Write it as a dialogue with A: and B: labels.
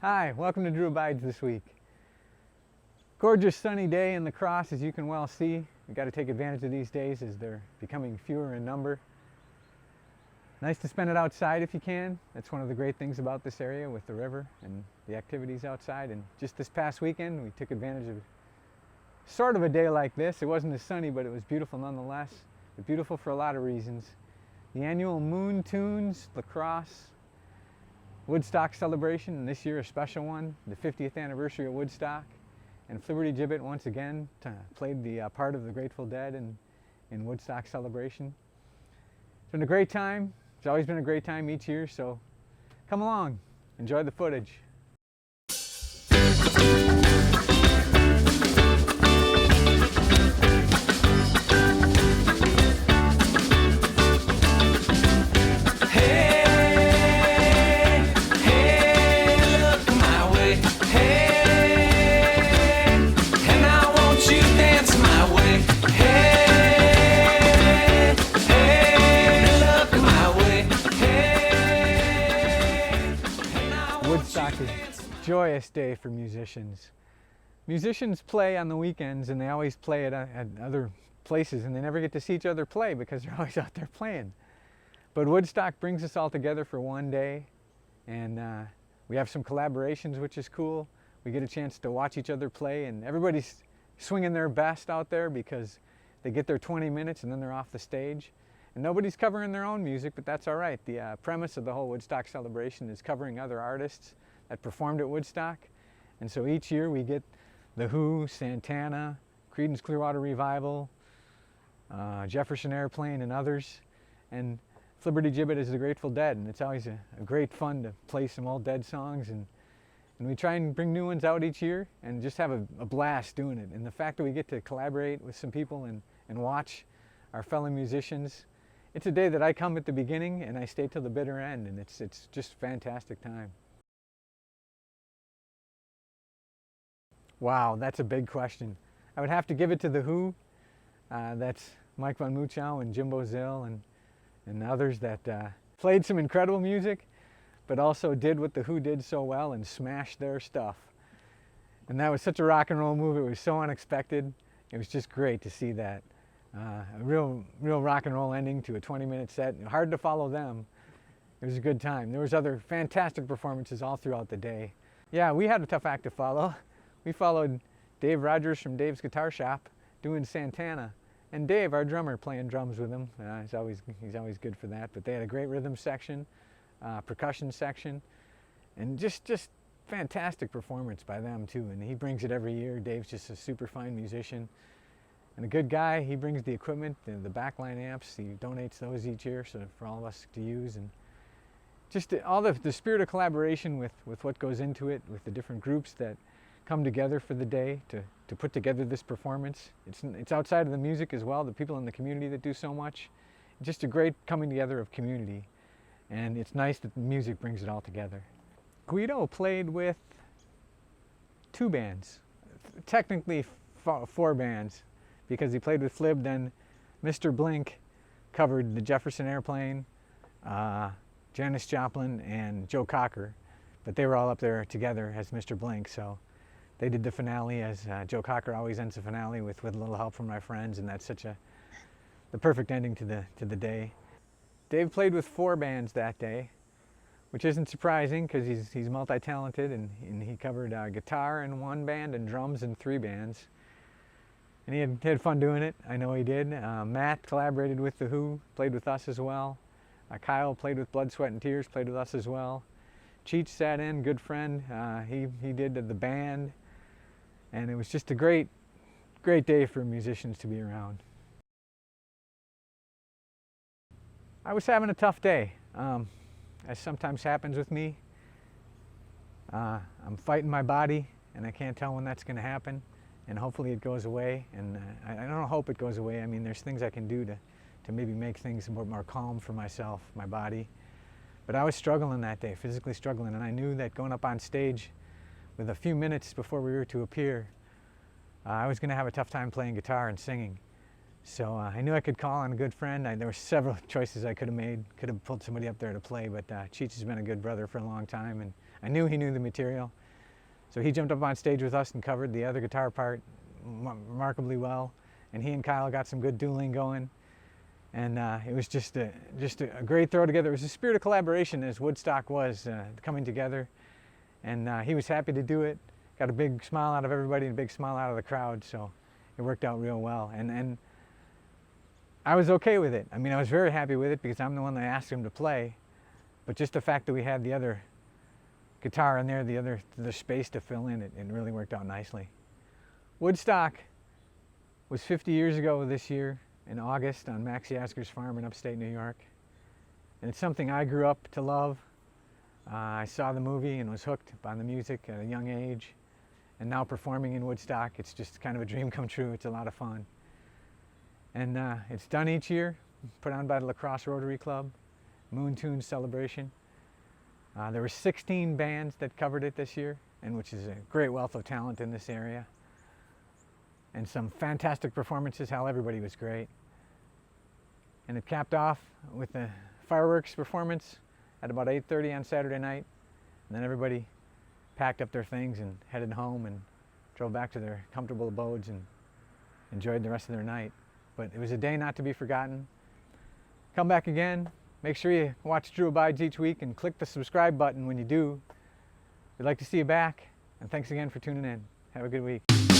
A: Hi, welcome to Drew Abides this week. Gorgeous sunny day in La Crosse, as you can well see. We've got to take advantage of these days as they're becoming fewer in number. Nice to spend it outside if you can. That's one of the great things about this area with the river and the activities outside. And just this past weekend, we took advantage of sort of a day like this. It wasn't as sunny, but it was beautiful nonetheless. But beautiful for a lot of reasons. The annual Moon Tunes La Crosse Woodstock celebration, and this year a special one, the 50th anniversary of Woodstock. And Flibberty Gibbet once again played the part of the Grateful Dead in Woodstock celebration. It's been a great time. It's always been a great time each year, so come along, enjoy the footage. Woodstock is a joyous day for musicians. Musicians play on the weekends and they always play at other places and they never get to see each other play because they're always out there playing. But Woodstock brings us all together for one day, and we have some collaborations, which is cool. We get a chance to watch each other play and everybody's swinging their best out there because they get their 20 minutes and then they're off the stage. And nobody's covering their own music, but that's all right. The premise of the whole Woodstock celebration is covering other artists that performed at Woodstock. And so each year we get The Who, Santana, Creedence Clearwater Revival, Jefferson Airplane, and others. And Flibberty Gibbet is the Grateful Dead, and it's always a great fun to play some old Dead songs. And we try and bring new ones out each year and just have a blast doing it. And the fact that we get to collaborate with some people and watch our fellow musicians, it's a day that I come at the beginning and I stay till the bitter end, and it's just a fantastic time. Wow, that's a big question. I would have to give it to The Who. That's Mike Von Muchow and Jimbo Zill and others that played some incredible music, but also did what The Who did so well and smashed their stuff. And that was such a rock and roll move. It was so unexpected. It was just great to see that. A real rock and roll ending to a 20-minute set. Hard to follow them. It was a good time. There was other fantastic performances all throughout the day. Yeah, we had a tough act to follow. We followed Dave Rogers from Dave's Guitar Shop doing Santana, and Dave, our drummer, playing drums with him. He's always good for that. But they had a great rhythm section, percussion section, and just fantastic performance by them too. And he brings it every year. Dave's just a super fine musician. And a good guy. He brings the equipment, the backline amps. He donates those each year so for all of us to use. And just all the spirit of collaboration with what goes into it, with the different groups that come together for the day to put together this performance. It's outside of the music as well, the people in the community that do so much. It's just a great coming together of community. And it's nice that the music brings it all together. Guido played with 2 bands, technically 4 bands. Because he played with Flib, then Mr. Blink covered the Jefferson Airplane, Janis Joplin, and Joe Cocker. But they were all up there together as Mr. Blink, so they did the finale as Joe Cocker always ends the finale with a little help from my friends, and that's the perfect ending to the day. Dave played with 4 bands that day, which isn't surprising because he's multi-talented, and he covered guitar in 1 band and drums in 3 bands. And he had fun doing it. I know he did. Matt collaborated with The Who, played with us as well. Kyle played with Blood, Sweat, and Tears, played with us as well. Cheech sat in, good friend. He did the band. And it was just a great day for musicians to be around. I was having a tough day, as sometimes happens with me. I'm fighting my body, and I can't tell when that's going to happen. And hopefully it goes away, and I don't hope it goes away. I mean, there's things I can do to maybe make things more calm for myself, my body. But I was struggling that day, physically struggling, and I knew that going up on stage with a few minutes before we were to appear, I was going to have a tough time playing guitar and singing. So I knew I could call on a good friend. There were several choices I could have made. Could have pulled somebody up there to play, but Cheech has been a good brother for a long time, and I knew he knew the material. So he jumped up on stage with us and covered the other guitar part remarkably well. And he and Kyle got some good dueling going. And it was just a great throw together. It was a spirit of collaboration as Woodstock was coming together. And he was happy to do it. Got a big smile out of everybody and a big smile out of the crowd. So it worked out real well. And I was okay with it. I mean, I was very happy with it because I'm the one that asked him to play. But just the fact that we had the other guitar in there, the space to fill in, it really worked out nicely. Woodstock was 50 years ago this year in August on Max Yasgur's farm in upstate New York. And it's something I grew up to love. I saw the movie and was hooked on the music at a young age. And now performing in Woodstock, it's just kind of a dream come true. It's a lot of fun. And it's done each year, put on by the La Crosse Rotary Club, Moon Tunes celebration. There were 16 bands that covered it this year, and which is a great wealth of talent in this area. And some fantastic performances. Hell, everybody was great. And it capped off with a fireworks performance at about 8:30 on Saturday night. And then everybody packed up their things and headed home and drove back to their comfortable abodes and enjoyed the rest of their night. But it was a day not to be forgotten. Come back again. Make sure you watch Drew Abides each week and click the subscribe button when you do. We'd like to see you back. And thanks again for tuning in. Have a good week.